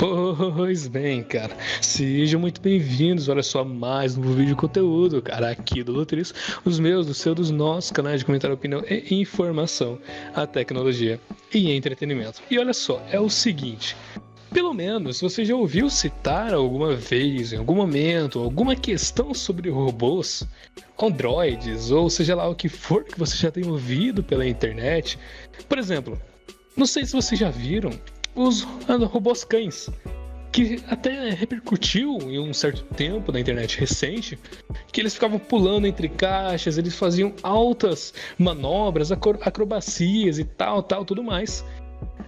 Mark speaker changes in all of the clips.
Speaker 1: Pois bem, cara, sejam muito bem-vindos, olha só, mais um vídeo de conteúdo, cara, aqui do Lutris, os meus, dos seus, dos nossos canais de comentário, opinião e informação, a tecnologia e entretenimento. E olha só, é o seguinte, pelo menos você já ouviu citar alguma vez, em algum momento, alguma questão sobre robôs, androides, ou seja lá o que for que você já tenha ouvido pela internet? Por exemplo, não sei se vocês já viram os robôs cães, que até repercutiu em um certo tempo na internet recente, que eles ficavam pulando entre caixas, eles faziam altas manobras, acrobacias e tal, tudo mais.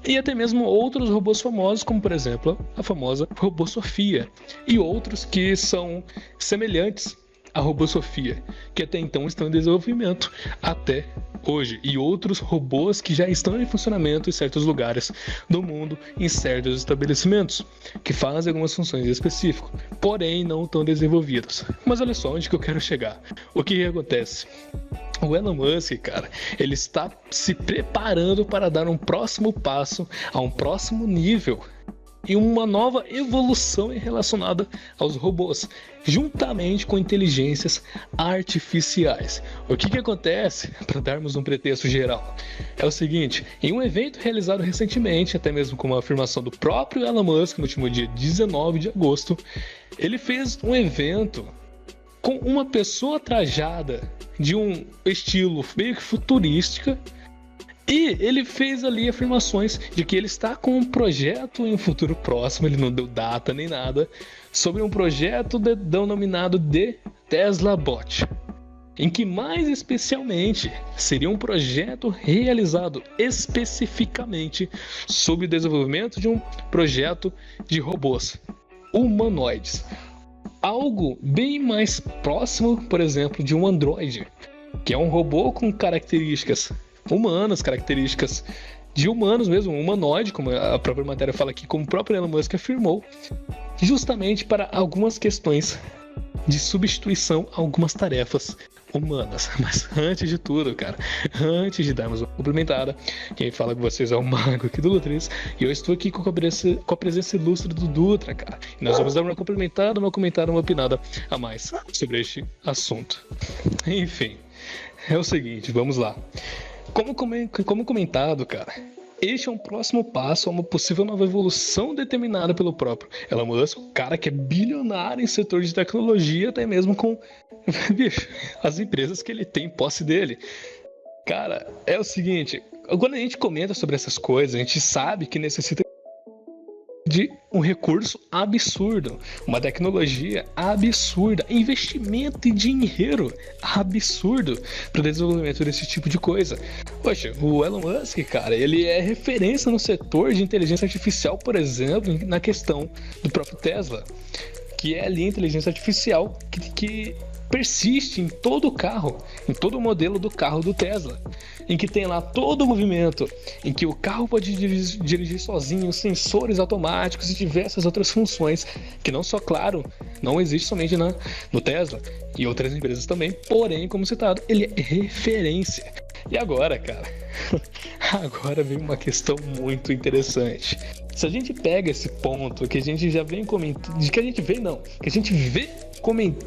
Speaker 1: E até mesmo outros robôs famosos, como por exemplo a famosa Robô Sofia, e outros que são semelhantes a Robô Sofia, que até então estão em desenvolvimento até hoje, e outros robôs que já estão em funcionamento em certos lugares do mundo, em certos estabelecimentos, que fazem algumas funções específicas, porém não tão desenvolvidas. Mas olha só onde que eu quero chegar. O que acontece? O Elon Musk, cara, ele está se preparando para dar um próximo passo a um próximo nível e uma nova evolução relacionada aos robôs, juntamente com inteligências artificiais. O que acontece, para darmos um pretexto geral, é o seguinte: em um evento realizado recentemente, até mesmo com uma afirmação do próprio Elon Musk no último dia 19 de agosto, ele fez um evento com uma pessoa trajada de um estilo meio que futurística. E ele fez ali afirmações de que ele está com um projeto em um futuro próximo, ele não deu data nem nada, sobre um projeto denominado de Tesla Bot, em que mais especialmente seria um projeto realizado especificamente sobre o desenvolvimento de um projeto de robôs humanoides. Algo bem mais próximo, por exemplo, de um androide, que é um robô com características humanas, características de humanos mesmo, um humanoide, como a própria matéria fala aqui, como o próprio Elon Musk afirmou, justamente para algumas questões de substituição a algumas tarefas humanas. Mas antes de tudo, cara, antes de darmos uma complementada, quem fala com vocês é o Mago aqui do Lutris, e eu estou aqui com a presença ilustre do Dutra, cara, e nós vamos dar uma complementada, uma comentada, uma opinada a mais sobre este assunto. Enfim, é o seguinte, vamos lá. Como comentado, cara, este é um próximo passo a uma possível nova evolução determinada pelo próprio Elon Musk, o cara que é bilionário em setor de tecnologia, até mesmo com as empresas que ele tem em posse dele. Cara, é o seguinte, quando a gente comenta sobre essas coisas, a gente sabe que necessita de um recurso absurdo, uma tecnologia absurda, investimento e dinheiro absurdo para o desenvolvimento desse tipo de coisa. Poxa, o Elon Musk, cara, ele é referência no setor de inteligência artificial, por exemplo, na questão do próprio Tesla, que é ali a inteligência artificial que persiste em todo o carro, em todo o modelo do carro do Tesla, em que tem lá todo o movimento, em que o carro pode dirigir sozinho, sensores automáticos e diversas outras funções, que não só, claro, não existe somente no Tesla e outras empresas também, porém, como citado, ele é referência. E agora, cara, agora vem uma questão muito interessante. Se a gente pega esse ponto que a gente já vem comentando, que a gente vê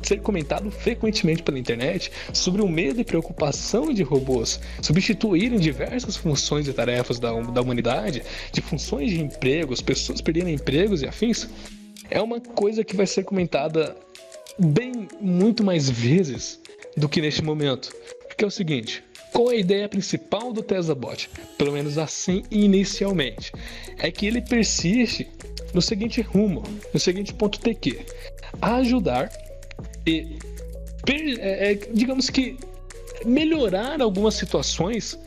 Speaker 1: ser comentado frequentemente pela internet sobre o medo e preocupação de robôs substituírem diversas funções e tarefas da humanidade, de funções de empregos, pessoas perderem empregos e afins, é uma coisa que vai ser comentada bem muito mais vezes do que neste momento. Porque é o seguinte: qual é a ideia principal do Tesla Bot? Pelo menos assim inicialmente. É que ele persiste no seguinte rumo, no seguinte ponto TQ. Ajudar e, digamos que, melhorar algumas situações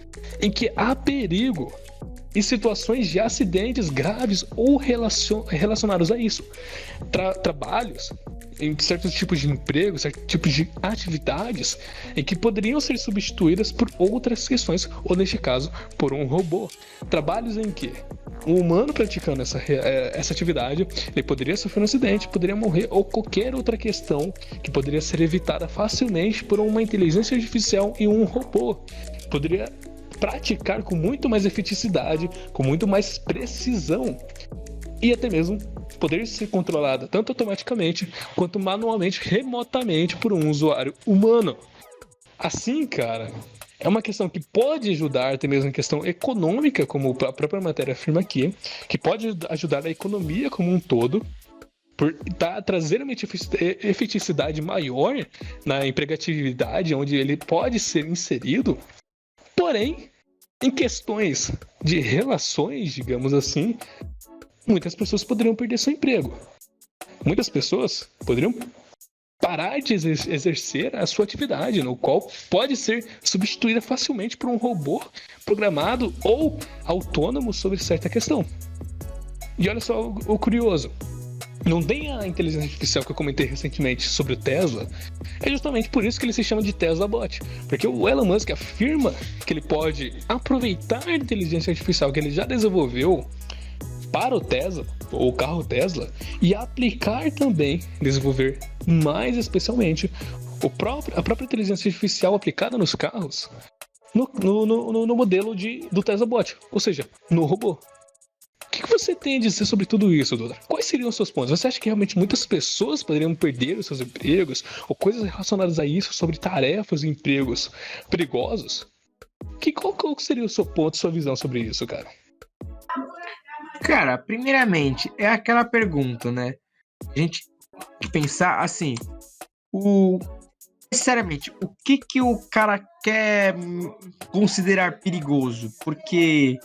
Speaker 1: em que há perigo e situações de acidentes graves ou relacionados a isso. Trabalhos em certos tipos de empregos, certos tipos de atividades em que poderiam ser substituídas por outras questões, ou neste caso, por um robô. Trabalhos em que um humano praticando essa atividade, ele poderia sofrer um acidente, poderia morrer, ou qualquer outra questão que poderia ser evitada facilmente por uma inteligência artificial e um robô. Poderia praticar com muito mais efeticidade, com muito mais precisão e até mesmo poder ser controlada tanto automaticamente quanto manualmente, remotamente por um usuário humano. Assim, cara, é uma questão que pode ajudar, até mesmo em questão econômica, como a própria matéria afirma aqui, que pode ajudar a economia como um todo, por trazer uma efeticidade maior na empregatividade, onde ele pode ser inserido. Porém, em questões de relações, digamos assim, muitas pessoas poderiam perder seu emprego. Muitas pessoas poderiam parar de exercer a sua atividade, no qual pode ser substituída facilmente por um robô programado ou autônomo sobre certa questão. E olha só o curioso. Não tem a inteligência artificial que eu comentei recentemente sobre o Tesla. É justamente por isso que ele se chama de Tesla Bot. Porque o Elon Musk afirma que ele pode aproveitar a inteligência artificial que ele já desenvolveu para o Tesla, ou o carro Tesla, e aplicar também, desenvolver mais especialmente a própria inteligência artificial aplicada nos carros no modelo do Tesla Bot, ou seja, no robô. O que você tem a dizer sobre tudo isso, Duda? Quais seriam os seus pontos? Você acha que realmente muitas pessoas poderiam perder os seus empregos ou coisas relacionadas a isso, sobre tarefas e empregos perigosos? Qual seria o seu ponto, sua visão sobre isso, cara?
Speaker 2: Cara, primeiramente, é aquela pergunta, né? A gente tem que pensar assim, sinceramente, o que o cara quer considerar perigoso? Porque,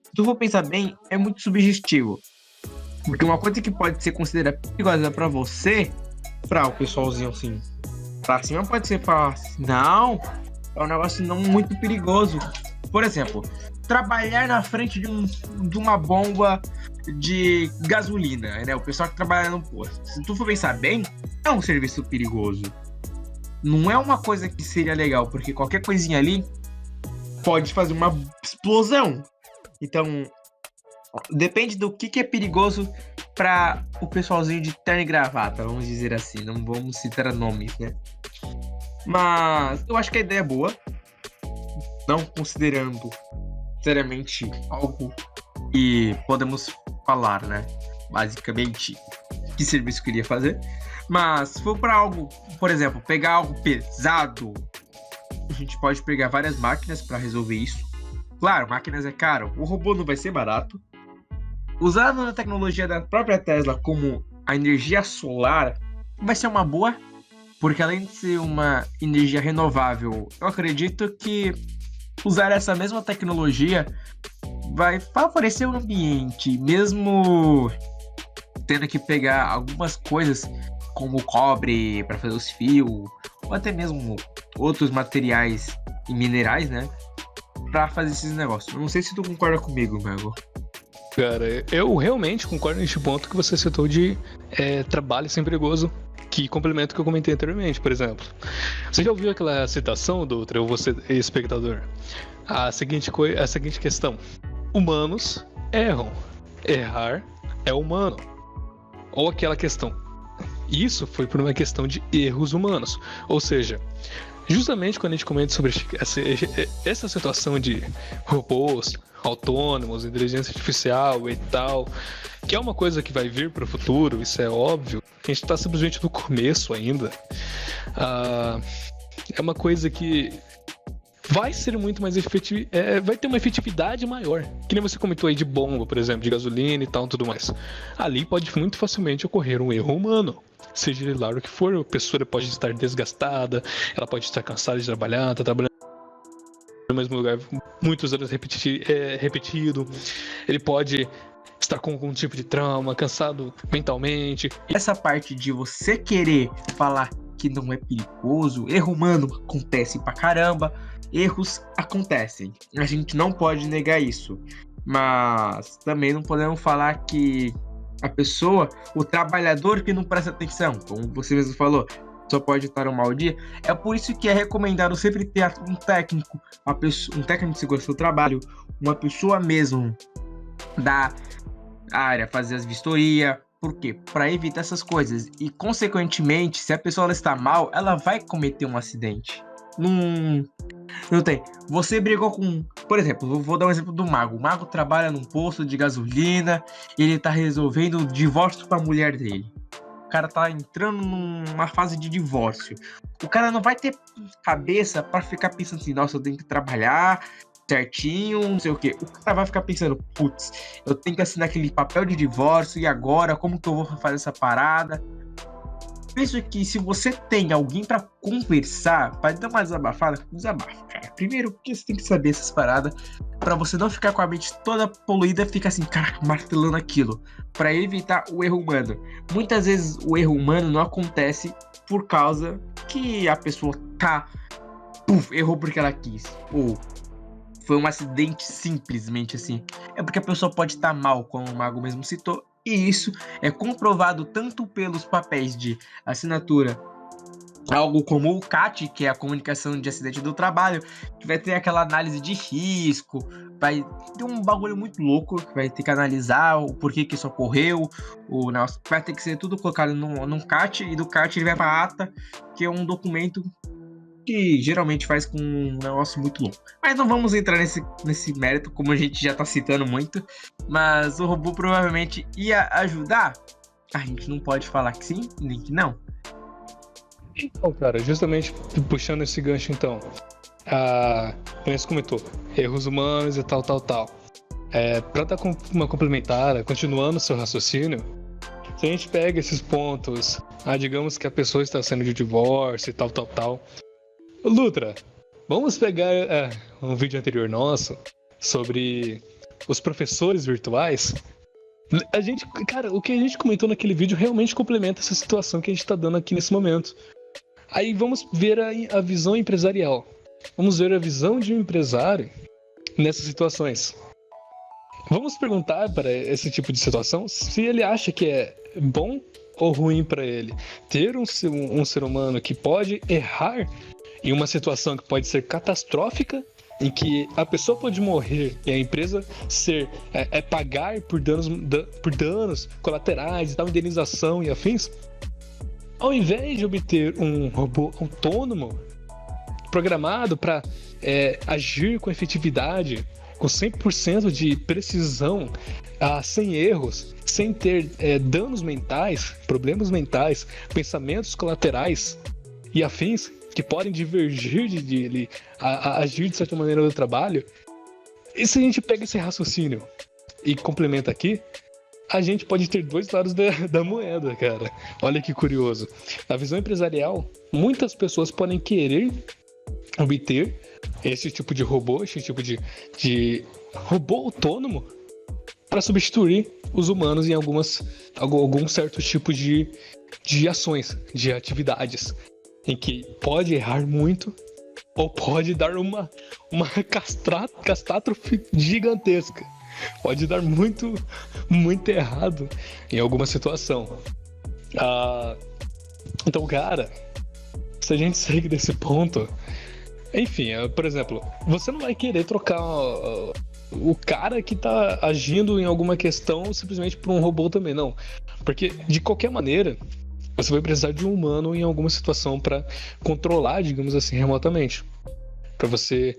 Speaker 2: se tu for pensar bem, é muito subjetivo. Porque uma coisa que pode ser considerada perigosa pra você, pra o pessoalzinho assim, pra cima pode ser falar assim, não, é um negócio não muito perigoso. Por exemplo, trabalhar na frente de uma bomba de gasolina, né? O pessoal que trabalha no posto. Se tu for pensar bem, é um serviço perigoso. Não é uma coisa que seria legal, porque qualquer coisinha ali pode fazer uma explosão. Então, depende do que é perigoso para o pessoalzinho de terno e gravata, vamos dizer assim. Não vamos citar nomes, né? Mas eu acho que a ideia é boa. Não considerando seriamente algo que podemos falar, né? Basicamente, que serviço queria fazer. Mas se for para algo, por exemplo, pegar algo pesado, a gente pode pegar várias máquinas para resolver isso. Claro, máquinas é caro, o robô não vai ser barato. Usar a nanotecnologia da própria Tesla como a energia solar vai ser uma boa, porque além de ser uma energia renovável, eu acredito que usar essa mesma tecnologia vai favorecer o ambiente, mesmo tendo que pegar algumas coisas como cobre para fazer os fios, ou até mesmo outros materiais e minerais, né, para fazer esses negócios. Não sei se tu concorda comigo, Mago.
Speaker 1: Cara, eu realmente concordo neste ponto que você citou de trabalho sem perigoso, que complementa o que eu comentei anteriormente, por exemplo. Você já ouviu aquela citação, Doutor, ou você, espectador? A seguinte questão: humanos erram. Errar é humano. Ou aquela questão: isso foi por uma questão de erros humanos. Ou seja, justamente quando a gente comenta sobre essa situação de robôs autônomos, inteligência artificial e tal, que é uma coisa que vai vir para o futuro, isso é óbvio. A gente está simplesmente no começo ainda. É uma coisa que vai ser muito mais efetiva, vai ter uma efetividade maior. Que nem você comentou aí de bomba, por exemplo, de gasolina e tal, tudo mais. Ali pode muito facilmente ocorrer um erro humano. Seja ele lá o que for, a pessoa pode estar desgastada, ela pode estar cansada de trabalhar, tá trabalhando no mesmo lugar muitos anos repetido, ele pode estar com algum tipo de trauma, cansado mentalmente.
Speaker 2: Essa parte de você querer falar que não é perigoso, erro humano acontece pra caramba, erros acontecem, a gente não pode negar isso, mas também não podemos falar que a pessoa, o trabalhador que não presta atenção, como você mesmo falou, só pode estar um mau dia. É por isso que é recomendado sempre ter um técnico, um técnico de segurança do trabalho, uma pessoa mesmo da área, fazer as vistorias. Por quê? Para evitar essas coisas. E, consequentemente, se a pessoa ela está mal, ela vai cometer um acidente. Não tem. Você brigou com Por exemplo, vou dar um exemplo do Mago. O Mago trabalha num posto de gasolina e ele tá resolvendo o divórcio com a mulher dele. O cara tá entrando numa fase de divórcio. O cara não vai ter cabeça pra ficar pensando assim, nossa, eu tenho que trabalhar certinho, não sei o quê. O cara vai ficar pensando, putz, eu tenho que assinar aquele papel de divórcio e agora, como que eu vou fazer essa parada? Penso que se você tem alguém pra conversar, pra dar uma desabafada, desabafa, cara. Primeiro, porque você tem que saber essas paradas pra você não ficar com a mente toda poluída, fica assim, cara, martelando aquilo, pra evitar o erro humano. Muitas vezes o erro humano não acontece por causa que a pessoa errou porque ela quis, ou foi um acidente simplesmente assim. É porque a pessoa pode estar mal, como o Mago mesmo citou, e isso é comprovado tanto pelos papéis de assinatura, algo como o CAT, que é a comunicação de acidente do trabalho, que vai ter aquela análise de risco, vai ter um bagulho muito louco, que vai ter que analisar o porquê que isso ocorreu, vai ter que ser tudo colocado num CAT, e do CAT ele vai para a ata, que é um documento que geralmente faz com um negócio muito louco. Mas não vamos entrar nesse mérito, como a gente já tá citando muito. Mas o robô provavelmente ia ajudar? A gente não pode falar que sim, nem que não.
Speaker 1: Então, cara, justamente puxando esse gancho, então. Como você comentou, erros humanos e tal. Pra dar uma complementar, continuando o seu raciocínio, se a gente pega esses pontos, digamos que a pessoa está saindo de divórcio e tal. Lutra, vamos pegar um vídeo anterior nosso sobre os professores virtuais. O que a gente comentou naquele vídeo realmente complementa essa situação que a gente está dando aqui nesse momento. Aí vamos ver a visão empresarial. Vamos ver a visão de um empresário nessas situações. Vamos perguntar para esse tipo de situação se ele acha que é bom ou ruim para ele ter um ser humano que pode errar em uma situação que pode ser catastrófica, em que a pessoa pode morrer e a empresa pagar por danos colaterais e tal, indenização e afins, ao invés de obter um robô autônomo programado para agir com efetividade, com 100% de precisão, sem erros, sem ter danos mentais, problemas mentais, pensamentos colaterais e afins, que podem divergir de ele agir de certa maneira do trabalho. E se a gente pega esse raciocínio e complementa aqui, a gente pode ter dois lados da moeda, cara. Olha que curioso. Na visão empresarial, muitas pessoas podem querer obter esse tipo de robô, esse tipo de robô autônomo para substituir os humanos em algum certo tipo de ações, de atividades, em que pode errar muito ou pode dar uma catástrofe gigantesca. Pode dar muito, muito errado em alguma situação. Então, cara, se a gente segue desse ponto, enfim, por exemplo, você não vai querer trocar o cara que tá agindo em alguma questão simplesmente por um robô também, não. Porque, de qualquer maneira, você vai precisar de um humano em alguma situação para controlar, digamos assim, remotamente. Para você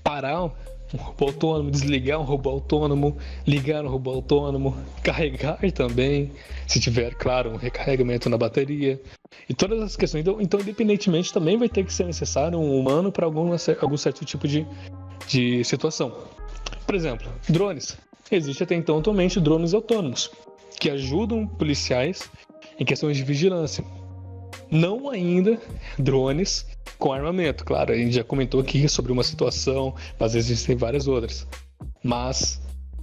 Speaker 1: parar um robô autônomo, desligar um robô autônomo, ligar um robô autônomo, carregar também, se tiver, claro, um recarregamento na bateria. E todas as questões. Então, independentemente, também vai ter que ser necessário um humano para algum certo tipo de situação. Por exemplo, drones. Existe até então atualmente drones autônomos, que ajudam policiais em questões de vigilância. Não ainda drones com armamento. Claro, a gente já comentou aqui sobre uma situação, mas existem várias outras. Mas,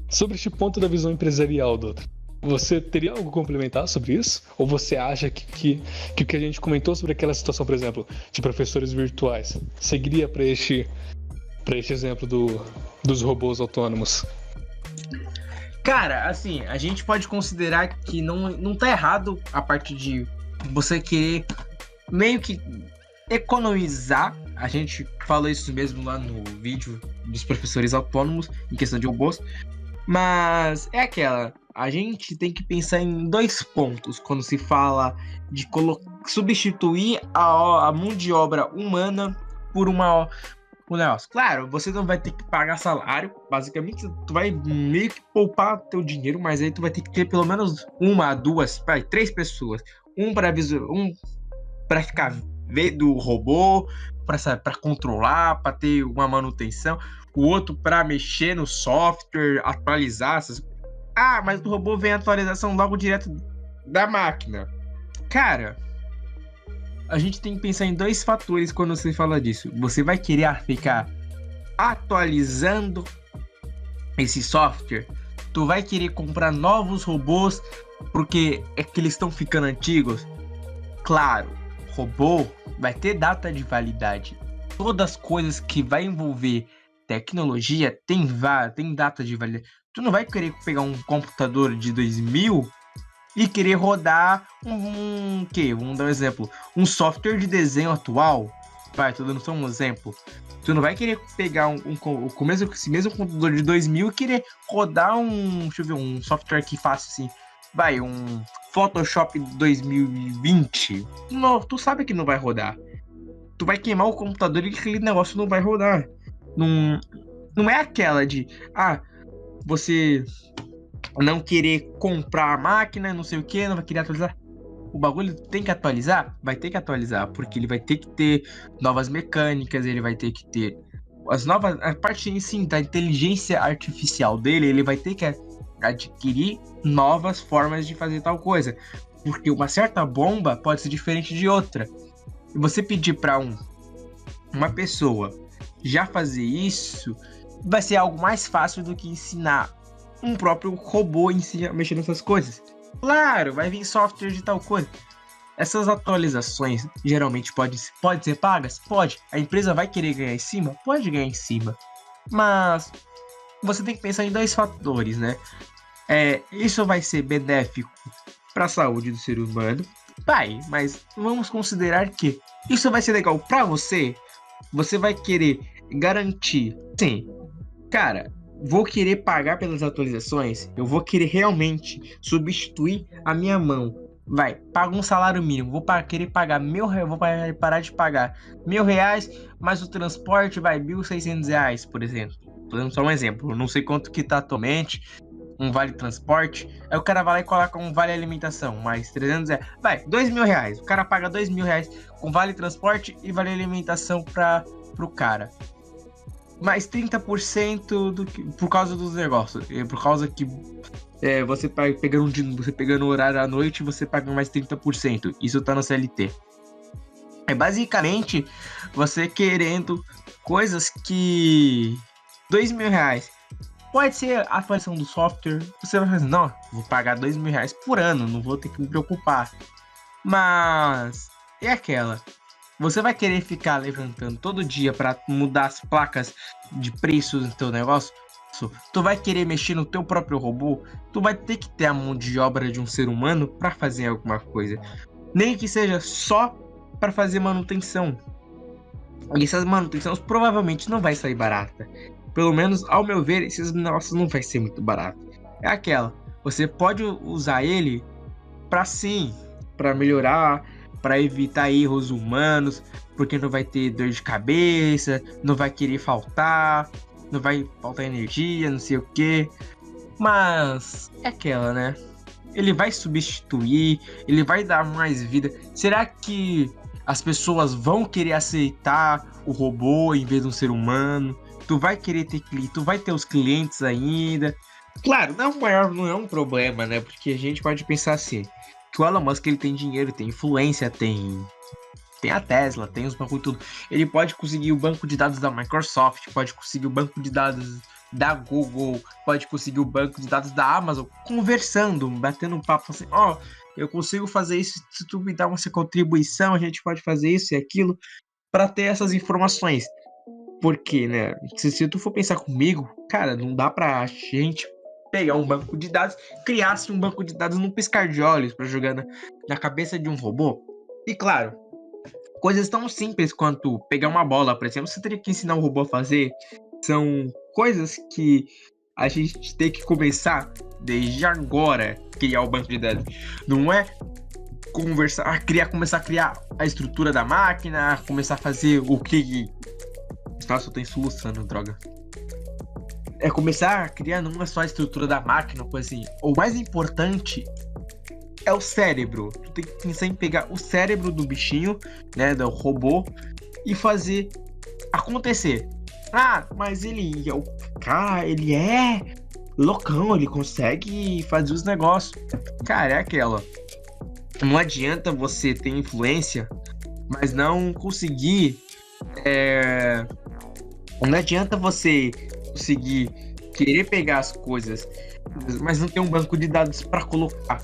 Speaker 1: sobre este ponto da visão empresarial, doutor, você teria algo a complementar sobre isso? Ou você acha que o que a gente comentou sobre aquela situação, por exemplo, de professores virtuais, seguiria para este exemplo dos robôs autônomos?
Speaker 2: Cara, assim, a gente pode considerar que não tá errado a parte de você querer meio que economizar. A gente falou isso mesmo lá no vídeo dos professores autônomos, em questão de robôs. Mas é a gente tem que pensar em dois pontos quando se fala de substituir a mão de obra humana por uma o negócio. Claro, você não vai ter que pagar salário, basicamente tu vai meio que poupar teu dinheiro, mas aí tu vai ter que ter pelo menos uma, duas, três pessoas. Um para ficar vendo o robô, para controlar, para ter uma manutenção, o outro para mexer no software, atualizar essas. Ah, mas o robô vem a atualização logo direto da máquina. Cara, a gente tem que pensar em dois fatores quando você fala disso. Você vai querer ficar atualizando esse software? Tu vai querer comprar novos robôs porque é que eles estão ficando antigos? Claro, robô vai ter data de validade. Todas as coisas que vai envolver tecnologia tem data de validade. Tu não vai querer pegar um computador de 2000 e querer rodar vamos dar um exemplo, um software de desenho atual. Tô dando só um exemplo. Tu não vai querer pegar esse mesmo computador de 2000 e querer rodar um software que faça assim, um Photoshop 2020. Não, tu sabe que não vai rodar. Tu vai queimar o computador e aquele negócio não vai rodar. Não é aquela de, você não querer comprar a máquina, não sei o que, não vai querer atualizar. O bagulho tem que atualizar? Vai ter que atualizar, porque ele vai ter que ter novas mecânicas, ele vai ter que ter a parte em si da inteligência artificial dele, ele vai ter que adquirir novas formas de fazer tal coisa, porque uma certa bomba pode ser diferente de outra. E você pedir para uma pessoa já fazer isso, vai ser algo mais fácil do que ensinar um próprio robô a mexer nessas coisas. Claro, vai vir software de tal coisa. Essas atualizações geralmente podem ser pagas? Pode. A empresa vai querer ganhar em cima? Pode ganhar em cima. Mas você tem que pensar em dois fatores, né? Isso vai ser benéfico para a saúde do ser humano? Mas vamos considerar que isso vai ser legal para você? Você vai querer garantir? Sim. Cara, vou querer pagar pelas atualizações, eu vou querer realmente substituir a minha mão. Paga um salário mínimo, vou querer pagar R$1.000, vou parar de pagar R$1.000, mas o transporte R$1.600, por exemplo. Tô dando só um exemplo, eu não sei quanto que tá atualmente um vale transporte, aí o cara vai lá e coloca um vale alimentação, mais R$300, R$2.000, o cara paga R$2.000 com vale transporte e vale alimentação pro cara. Mais 30% por causa dos negócios. Por causa que você pegando horário à noite, você paga mais 30%. Isso tá no CLT. É basicamente você querendo coisas que R$2.000 pode ser a atualização do software. Você vai fazer, não, vou pagar R$2.000 por ano, não vou ter que me preocupar. Mas é aquela. Você vai querer ficar levantando todo dia para mudar as placas de preços no teu negócio? Tu vai querer mexer no teu próprio robô? Tu vai ter que ter a mão de obra de um ser humano para fazer alguma coisa. Nem que seja só para fazer manutenção. E essas manutenções provavelmente não vai sair barata. Pelo menos, ao meu ver, esses negócios não vai ser muito barato. É aquela. Você pode usar ele para melhorar, para evitar erros humanos, porque não vai ter dor de cabeça, não vai querer faltar, não vai faltar energia, não sei o que. Mas é aquela, né? Ele vai substituir, ele vai dar mais vida. Será que as pessoas vão querer aceitar o robô em vez de um ser humano? Tu vai querer tu vai ter os clientes ainda. Claro, não é um problema, né? Porque a gente pode pensar assim, que o Elon Musk ele tem dinheiro, tem influência, tem a Tesla, tem os bancos e tudo. Ele pode conseguir o banco de dados da Microsoft, pode conseguir o banco de dados da Google, pode conseguir o banco de dados da Amazon, conversando, batendo um papo assim, eu consigo fazer isso, se tu me dá uma contribuição, a gente pode fazer isso e aquilo, para ter essas informações. Porque, né, se tu for pensar comigo, cara, não dá pra gente pegar um banco de dados, criasse um banco de dados num piscar de olhos para jogar na cabeça de um robô. E claro, coisas tão simples quanto pegar uma bola, por exemplo, você teria que ensinar o robô a fazer. São coisas que a gente tem que começar desde agora, criar o banco de dados. Não é começar a criar a estrutura da máquina, começar a fazer o que Nossa, eu tô soluçando, droga. É começar a criar não é só a estrutura da máquina, coisa assim. O mais importante é o cérebro. Tu tem que pensar em pegar o cérebro do bichinho, né, do robô, e fazer acontecer. Ah, mas o cara, ele é loucão, ele consegue fazer os negócios. Cara, é aquela. Não adianta você ter influência, mas não conseguir. Não adianta você conseguir querer pegar as coisas, mas não ter um banco de dados para colocar.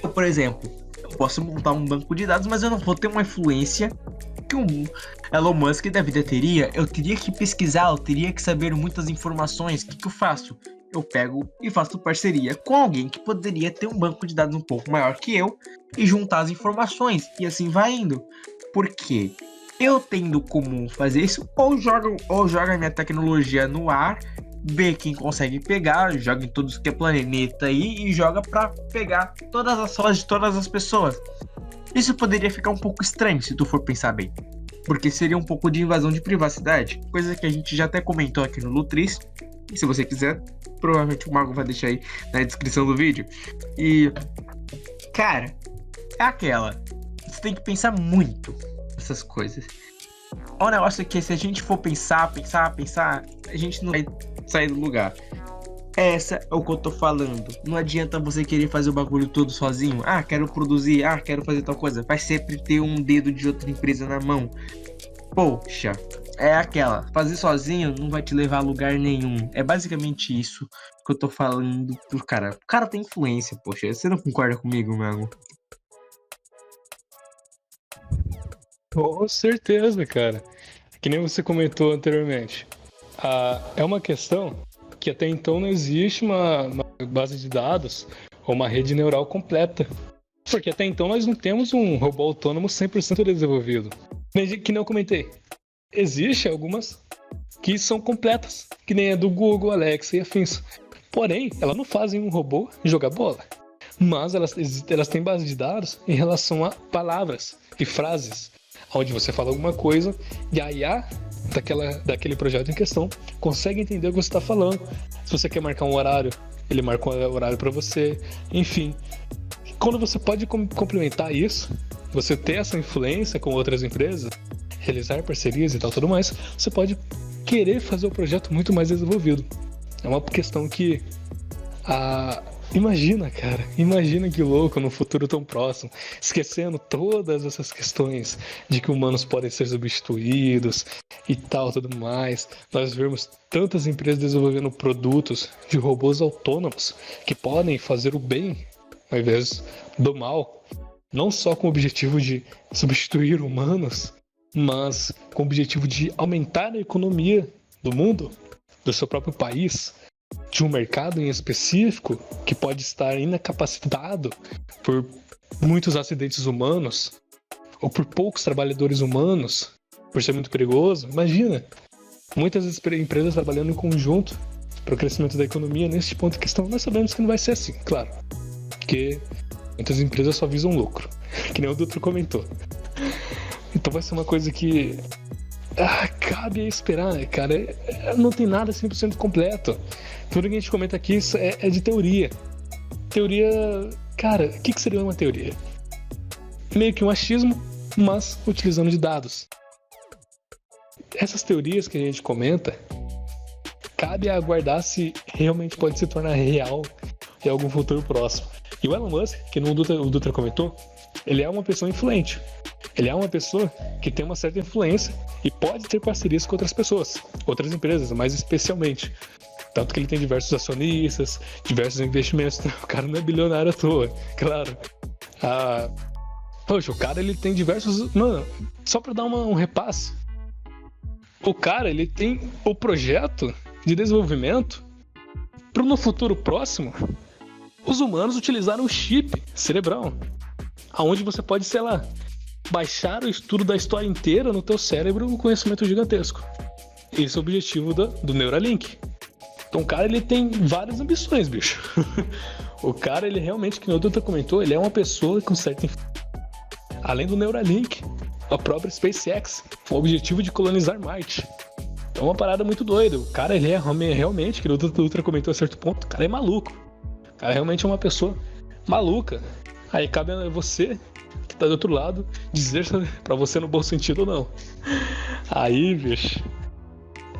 Speaker 2: Eu, por exemplo, eu posso montar um banco de dados, mas eu não vou ter uma influência que um Elon Musk da vida teria. Eu teria que pesquisar, eu teria que saber muitas informações. O que eu faço? Eu pego e faço parceria com alguém que poderia ter um banco de dados um pouco maior que eu e juntar as informações, e assim vai indo. Porque eu tendo como fazer isso, ou joga minha tecnologia no ar, vê quem consegue pegar, joga em todos que é planeta aí e joga pra pegar todas as falas de todas as pessoas. Isso poderia ficar um pouco estranho se tu for pensar bem, porque seria um pouco de invasão de privacidade, coisa que a gente já até comentou aqui no Lutris. E se você quiser, provavelmente o Mago vai deixar aí na descrição do vídeo. E, cara, é aquela. Você tem que pensar muito nessas coisas. É um negócio que se a gente for pensar, a gente não vai sair do lugar. Essa é o que eu tô falando. Não adianta você querer fazer o bagulho todo sozinho. Ah, quero produzir, quero fazer tal coisa. Vai sempre ter um dedo de outra empresa na mão. Poxa, é aquela. Fazer sozinho não vai te levar a lugar nenhum. É basicamente isso que eu tô falando pro cara. O cara tem influência, poxa. Você não concorda comigo, Mago?
Speaker 1: Com certeza, cara. Que nem você comentou anteriormente. É uma questão que até então não existe uma base de dados ou uma rede neural completa. Porque até então nós não temos um robô autônomo 100% desenvolvido. Que nem eu comentei. Existem algumas que são completas, que nem a do Google, Alexa e afins. Porém, elas não fazem um robô jogar bola. Mas elas têm base de dados em relação a palavras e frases, onde você fala alguma coisa e a IA daquele projeto em questão consegue entender o que você está falando. Se você quer marcar um horário, ele marca um horário para você. Enfim, quando você pode complementar isso, você ter essa influência com outras empresas, realizar parcerias e tal, tudo mais, você pode querer fazer o projeto muito mais desenvolvido. É uma questão que imagina, cara, imagina que louco no futuro tão próximo, esquecendo todas essas questões de que humanos podem ser substituídos e tal, tudo mais. Nós vemos tantas empresas desenvolvendo produtos de robôs autônomos que podem fazer o bem ao invés do mal, não só com o objetivo de substituir humanos, mas com o objetivo de aumentar a economia do mundo, do seu próprio país, de um mercado em específico que pode estar incapacitado por muitos acidentes humanos ou por poucos trabalhadores humanos, por ser muito perigoso. Imagina, muitas empresas trabalhando em conjunto para o crescimento da economia. Nesse ponto de questão, nós sabemos que não vai ser assim, claro, porque muitas empresas só visam lucro, que nem o Dutra comentou. Então vai ser uma coisa que cabe esperar, né, cara? Não tem nada 100% completo. Tudo que a gente comenta aqui é de teoria. Teoria, cara, o que seria uma teoria? Meio que um achismo, mas utilizando de dados. Essas teorias que a gente comenta, cabe aguardar se realmente pode se tornar real em algum futuro próximo. E o Elon Musk, que o Dutra comentou, ele é uma pessoa influente. Ele é uma pessoa que tem uma certa influência e pode ter parcerias com outras pessoas, outras empresas, mais especialmente. Tanto que ele tem diversos acionistas, diversos investimentos. O cara não é bilionário à toa, claro. Poxa, o cara ele tem diversos... Mano, só pra dar um repasse. O cara ele tem o projeto de desenvolvimento para no futuro próximo os humanos utilizarem um chip cerebral, aonde você pode, sei lá, baixar o estudo da história inteira no teu cérebro, um conhecimento gigantesco. Esse é o objetivo do Neuralink. Então o cara ele tem várias ambições, bicho. O cara ele realmente, que o Dutra comentou, ele é uma pessoa com certa... Além do Neuralink, a própria SpaceX, com o objetivo de colonizar Marte. É uma parada muito doida. O cara, ele é realmente, que o Dutra comentou a certo ponto, o cara é maluco. O cara realmente é uma pessoa maluca. Aí cabe a você, que tá do outro lado, dizer pra você no bom sentido ou não. Aí, bicho,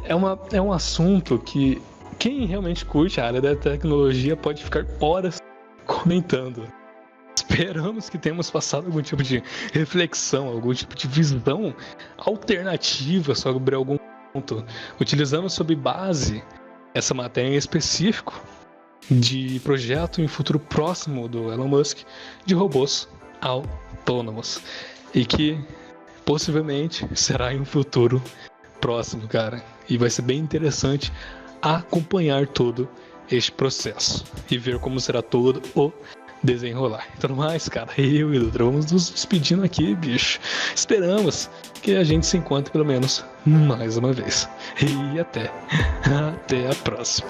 Speaker 1: é um assunto que quem realmente curte a área da tecnologia pode ficar horas comentando. Esperamos que tenhamos passado algum tipo de reflexão, algum tipo de visão alternativa sobre algum ponto, utilizando sob base essa matéria em específico de projeto em futuro próximo do Elon Musk de robôs autônomos e que possivelmente será em um futuro próximo, cara, e vai ser bem interessante acompanhar todo este processo e ver como será todo o desenrolar. Então mais, cara, eu e o Dutra vamos nos despedindo aqui, bicho. Esperamos que a gente se encontre pelo menos mais uma vez. E até a próxima.